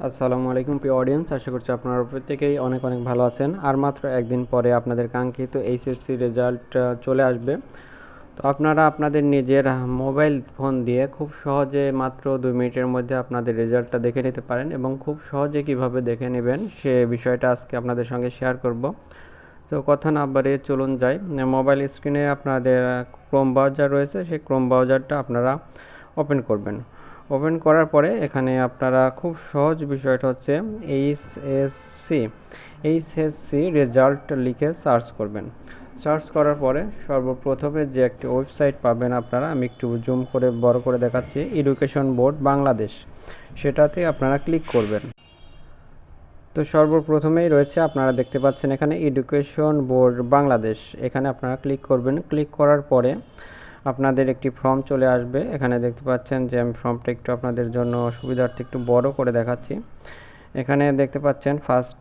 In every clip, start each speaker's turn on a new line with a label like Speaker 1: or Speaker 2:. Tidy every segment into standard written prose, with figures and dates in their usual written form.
Speaker 1: আসসালামু আলাইকুম প্রিয় অডিয়েন্স, আশা করছি আপনারা প্রত্যেকেই অনেক অনেক ভালো আছেন। আর মাত্র একদিন পরে আপনাদের কাঙ্ক্ষিত এইচএসসি রেজাল্ট চলে আসবে। তো আপনারা আপনাদের নিজের মোবাইল ফোন দিয়ে খুব সহজে মাত্র 2 মিনিটের মধ্যে আপনাদের রেজাল্টটা দেখে নিতে পারেন, এবং খুব সহজে কিভাবে দেখে নেবেন সে বিষয়টা আজকে আপনাদের সঙ্গে শেয়ার করব। তো কথা না বাড়িয়ে চলুন যাই। মোবাইল স্ক্রিনে আপনাদের ক্রোম ব্রাউজার রয়েছে, সেই ক্রোম ব্রাউজারটা আপনারা ওপেন করবেন। ওপেন করার পরে এখানে আপনারা খুব সহজ বিষয়টা হচ্ছে এইচএসসি রেজাল্ট লিখে সার্চ করবেন। সার্চ করার পরে সর্বপ্রথমে যে একটি ওয়েবসাইট পাবেন আপনারা, আমি একটু জুম করে বড় করে দেখাচ্ছি, এডুকেশন বোর্ড বাংলাদেশ, সেটাতে আপনারা ক্লিক করবেন। তো সর্বপ্রথমেই রয়েছে, আপনারা দেখতে পাচ্ছেন এখানে এডুকেশন বোর্ড বাংলাদেশ, এখানে আপনারা ক্লিক করবেন। ক্লিক করার পরে আপনাদের একটি ফর্ম চলে আসবে। এখানে দেখতে পাচ্ছেন যে আমি ফর্মটা একটু আপনাদের জন্য সুবিধার্থে একটু বড় করে দেখাচ্ছি। এখানে দেখতে পাচ্ছেন ফার্স্ট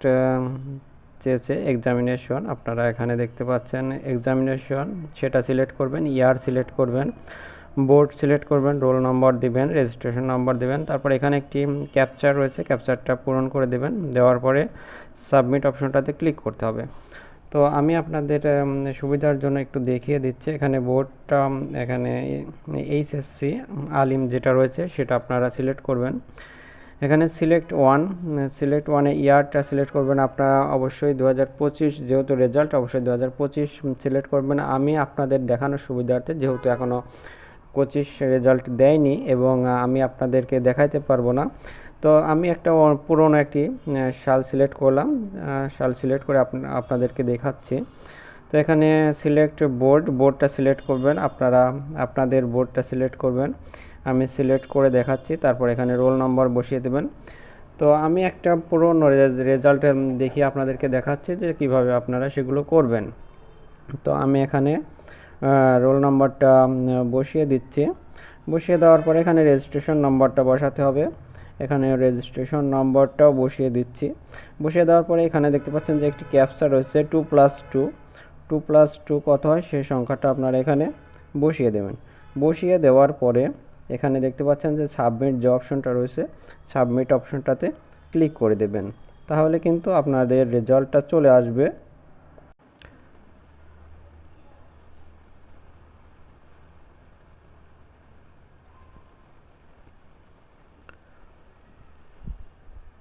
Speaker 1: চেয়েছে এক্সামিনেশন, আপনারা এখানে দেখতে পাচ্ছেন এক্সামিনেশন, সেটা সিলেক্ট করবেন, ইয়ার সিলেক্ট করবেন, বোর্ড সিলেক্ট করবেন, রোল নম্বর দিবেন, রেজিস্ট্রেশন নম্বর দিবেন, তারপর এখানে একটি ক্যাপচার রয়েছে, ক্যাপচারটা পূরণ করে দেবেন। দেওয়ার পরে সাবমিট অপশনটাতে ক্লিক করতে হবে। তো আমি আপনাদের সুবিধার জন্য একটু দেখিয়ে দিচ্ছি। এখানে বোর্ডটা, এখানে এইচএসসি আলিম যেটা রয়েছে সেটা আপনারা সিলেক্ট করবেন। এখানে সিলেক্ট ওয়ানে ইয়ারটা সিলেক্ট করবেন। আপনারা অবশ্যই 2025, যেহেতু রেজাল্ট অবশ্যই 2025 সিলেক্ট করবেন। আমি আপনাদের দেখানোর সুবিধার্থে, যেহেতু এখনও 25 রেজাল্ট দেয়নি এবং আমি আপনাদেরকে দেখাইতে পারবো না, তো আমি একটা পুরনো একটি সাল সিলেক্ট করলাম। সাল সিলেক্ট করে আপনাদেরকে দেখাচ্ছি। তো এখানে সিলেক্ট বোর্ডটা সিলেক্ট করবেন, আপনারা আপনাদের বোর্ডটা সিলেক্ট করবেন। আমি সিলেক্ট করে দেখাচ্ছি, তারপর এখানে রোল নম্বর বসিয়ে দেবেন। তো আমি একটা পুরনো রেজাল্ট দেখিয়ে আপনাদেরকে দেখাচ্ছি যে কিভাবে আপনারা সেগুলো করবেন। তো আমি এখানে রোল নম্বরটা বসিয়ে দিচ্ছি। বসিয়ে দেওয়ার পরে এখানে রেজিস্ট্রেশন নম্বরটা বসাতে হবে। এখানে রেজিস্ট্রেশন নম্বরটাও বসিয়ে দিচ্ছি। বসিয়ে দেওয়ার পরে এখানে দেখতে পাচ্ছেন যে একটি ক্যাপচা রয়েছে, 2+2 কত হয় সেই সংখ্যাটা আপনারা এখানে বসিয়ে দেবেন। বসিয়ে দেওয়ার পরে এখানে দেখতে পাচ্ছেন যে সাবমিট যে অপশনটা রয়েছে, সাবমিট অপশনটাতে ক্লিক করে দেবেন। তাহলে কিন্তু আপনাদের রেজাল্টটা চলে আসবে।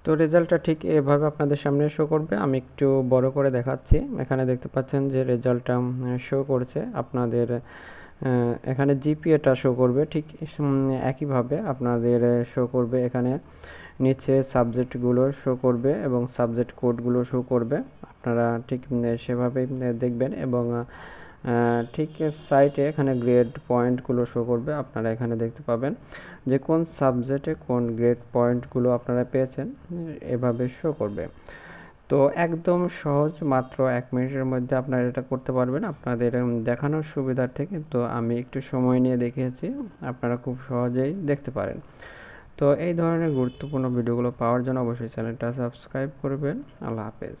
Speaker 1: তো রেজাল্টটা ঠিক এভাবে আপনাদের সামনে শো করবে। আমি একটু বড় করে দেখাচ্ছি। এখানে দেখতে পাচ্ছেন যে রেজাল্টটা শো করছে। আপনাদের এখানে জিপিএটা শো করবে, ঠিক একইভাবে আপনাদের শো করবে। এখানে নিচে সাবজেক্টগুলো শো করবে এবং সাবজেক্ট কোডগুলো শো করবে। আপনারা ঠিক সেভাবেই দেখবেন, এবং ঠিক সাইটে এখানে গ্রেড পয়েন্টগুলো শো করবে। আপনারা এখানে দেখতে পাবেন যে কোন সাবজেক্টে কোন গ্রেড পয়েন্টগুলো আপনারা পেয়েছেন, এভাবে শো করবে। তো একদম সহজ, মাত্র 1 মিনিটের মধ্যে আপনারা এটা করতে পারবেন। আপনাদের দেখানোর সুবিধার্থে কিন্তু আমি একটু সময় নিয়ে দেখিয়েছি, আপনারা খুব সহজেই দেখতে পারেন। তো এই ধরনের গুরুত্বপূর্ণ ভিডিওগুলো পাওয়ার জন্য অবশ্যই চ্যানেলটা সাবস্ক্রাইব করবেন। আল্লাহ হাফেজ।